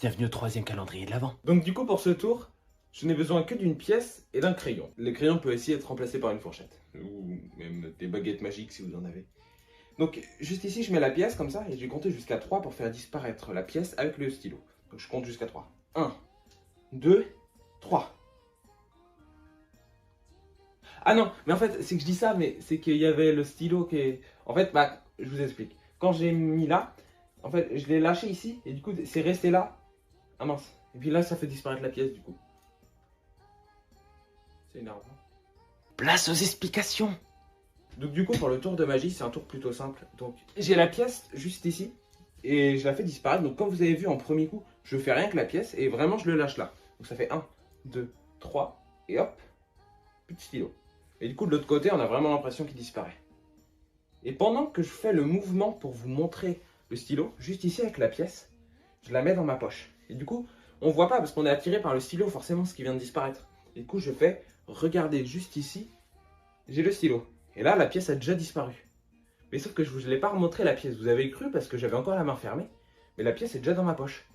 Bienvenue au troisième calendrier de l'Avent. Donc du coup pour ce tour, je n'ai besoin que d'une pièce et d'un crayon. Le crayon peut aussi être remplacé par une fourchette. Ou même des baguettes magiques si vous en avez. Donc juste ici je mets la pièce comme ça et je vais compter jusqu'à 3 pour faire disparaître la pièce avec le stylo. Donc je compte jusqu'à 3. 1, 2, 3. Ah non, mais en fait c'est que je dis ça, mais c'est qu'il y avait le stylo qui est... En fait, je vous explique. Quand j'ai mis là, en fait je l'ai lâché ici et du coup c'est resté là. Ah mince. Et puis là ça fait disparaître la pièce du coup. C'est énervant. Place aux explications. Donc du coup pour le tour de magie c'est un tour plutôt simple. Donc j'ai la pièce juste ici et je la fais disparaître. Donc comme vous avez vu en premier coup je fais rien que la pièce et vraiment je le lâche là. Donc ça fait 1, 2, 3 et hop, plus de stylo. Et du coup de l'autre côté on a vraiment l'impression qu'il disparaît. Et pendant que je fais le mouvement pour vous montrer le stylo, juste ici avec la pièce, je la mets dans ma poche. Et du coup on voit pas parce qu'on est attiré par le stylo forcément ce qui vient de disparaître. Et du coup je fais, regardez juste ici, j'ai le stylo. Et là, la pièce a déjà disparu. Mais sauf que je ne vous l'ai pas remontré la pièce. Vous avez cru parce que j'avais encore la main fermée. Mais la pièce est déjà dans ma poche.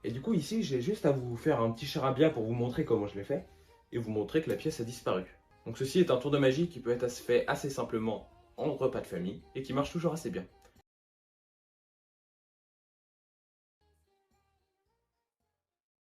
Et du coup, ici, j'ai juste à vous faire un petit charabia pour vous montrer comment je l'ai fait. Et vous montrer que la pièce a disparu. Donc ceci est un tour de magie qui peut être fait assez simplement en repas de famille. Et qui marche toujours assez bien.